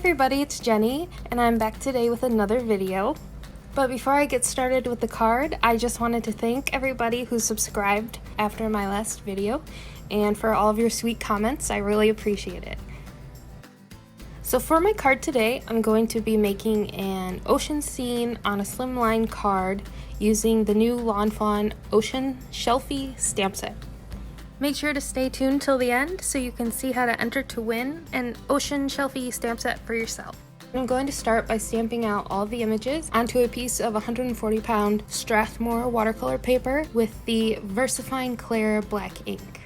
everybody, it's Jenny, and I'm back today with another video. But before I get started with the card, I just wanted to thank everybody who subscribed after my last video, and for all of your sweet comments. I really appreciate it. So for my card today, I'm going to be making an ocean scene on a Slimline card using the new Fawn Ocean Shell-fie stamp set. Make sure to stay tuned till the end so you can see how to enter to win an Ocean Shell-fie stamp set for yourself. I'm going to start by stamping out all the images onto a piece of 140-pound Strathmore watercolor paper with the VersaFine Clear black ink.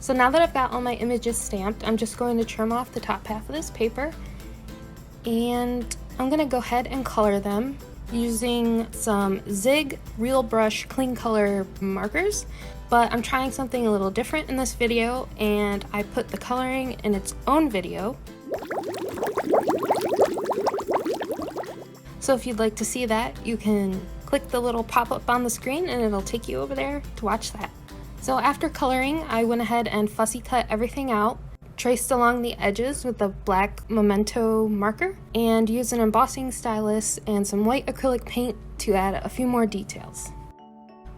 So now that I've got all my images stamped, I'm just going to trim off the top half of this paper, and I'm going to go ahead and color them using some Zig Real Brush Clean Color markers. But I'm trying something a little different in this video, and I put the coloring in its own video. So if you'd like to see that, you can click the little pop-up on the screen and it'll take you over there to watch that. So after coloring, I went ahead and fussy cut everything out, traced along the edges with a black Memento marker, and used an embossing stylus and some white acrylic paint to add a few more details.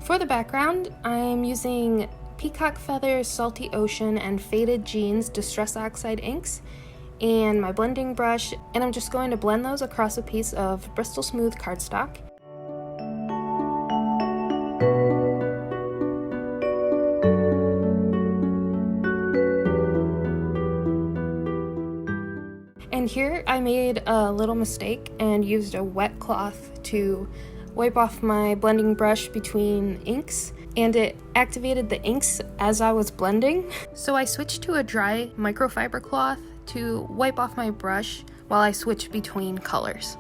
For the background, I'm using Peacock Feathers, Salty Ocean, and Faded Jeans Distress Oxide inks, and my blending brush, and I'm just going to blend those across a piece of Bristol Smooth cardstock. And here I made a little mistake and used a wet cloth to wipe off my blending brush between inks, and it activated the inks as I was blending. So I switched to a dry microfiber cloth to wipe off my brush while I switch between colors.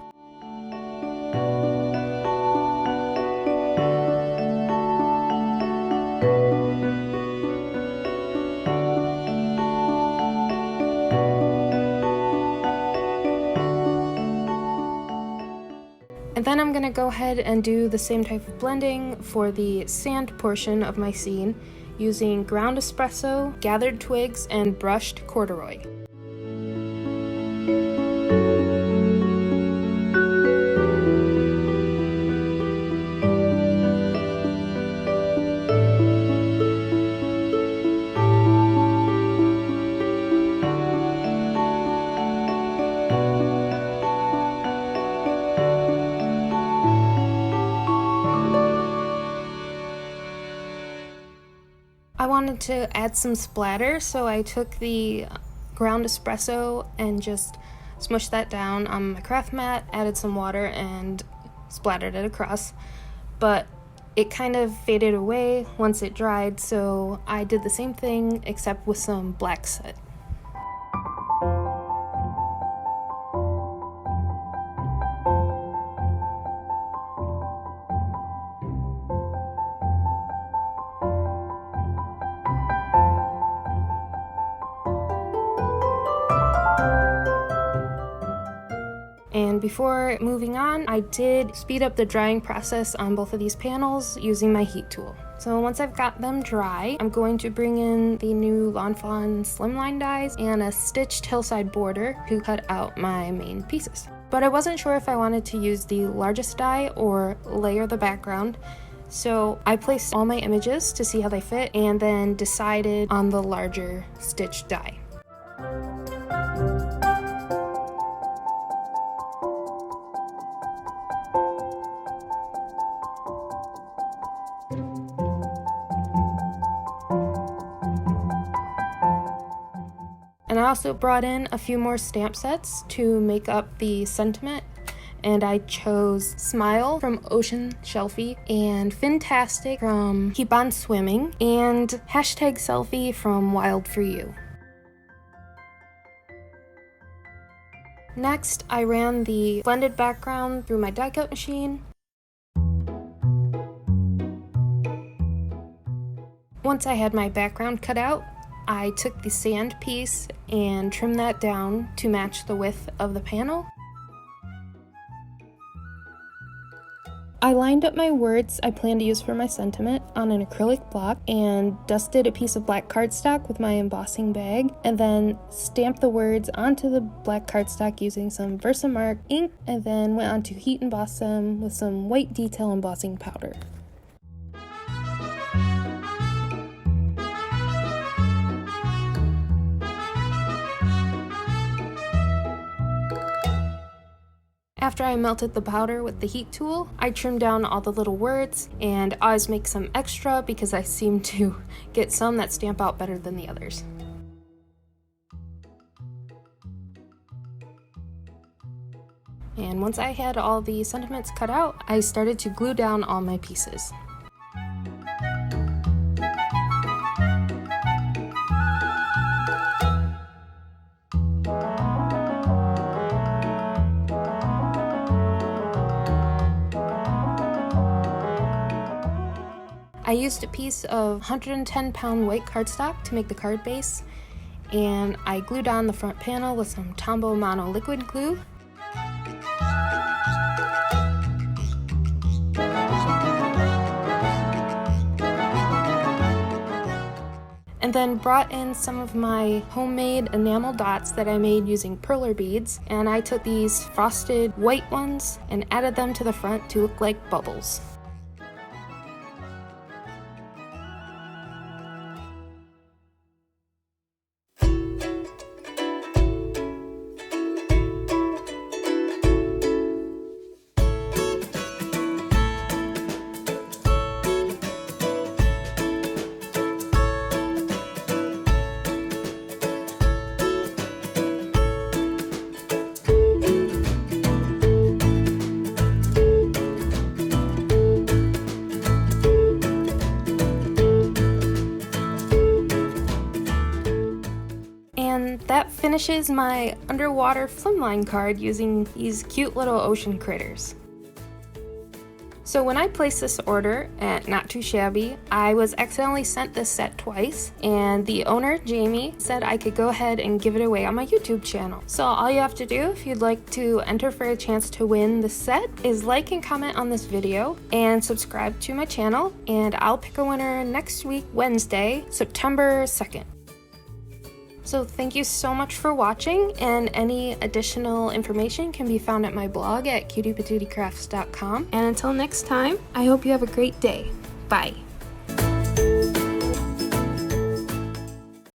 And then I'm going to go ahead and do the same type of blending for the sand portion of my scene using ground espresso, gathered twigs, and brushed corduroy. I wanted to add some splatter, so I took the ground espresso and just smushed that down on my craft mat, added some water, and splattered it across. But it kind of faded away once it dried, so I did the same thing except with some black soot. And before moving on, I did speed up the drying process on both of these panels using my heat tool. So once I've got them dry, I'm going to bring in the new Fawn Slimline dies and a stitched hillside border to cut out my main pieces. But I wasn't sure if I wanted to use the largest die or layer the background, so I placed all my images to see how they fit and then decided on the larger stitched die. And I also brought in a few more stamp sets to make up the sentiment and I chose Smile from Ocean Shell-fie, and Fantastic from Keep On Swimming, and hashtag Selfie from Wild For You. Next, I ran the blended background through my die cut machine. Once I had my background cut out, I took the sand piece and trimmed that down to match the width of the panel. I lined up my words I plan to use for my sentiment on an acrylic block and dusted a piece of black cardstock with my embossing bag, and then stamped the words onto the black cardstock using some Versamark ink, and then went on to heat emboss them with some white detail embossing powder. After I melted the powder with the heat tool, I trimmed down all the little words, and I always make some extra because I seem to get some that stamp out better than the others. And once I had all the sentiments cut out, I started to glue down all my pieces. I used a piece of 110-pound white cardstock to make the card base, and I glued on the front panel with some Tombow Mono liquid glue. And then brought in some of my homemade enamel dots that I made using perler beads, and I took these frosted white ones and added them to the front to look like bubbles. And that finishes my underwater Slimline card using these cute little ocean critters. So when I placed this order at Not Too Shabby, I was accidentally sent this set twice, and the owner, Jamie, said I could go ahead and give it away on my YouTube channel. So all you have to do if you'd like to enter for a chance to win the set is like and comment on this video and subscribe to my channel, and I'll pick a winner next week, Wednesday, September 2nd. So thank you so much for watching, and any additional information can be found at my blog at cutiepatootieCrafts.com. And until next time, I hope you have a great day. Bye.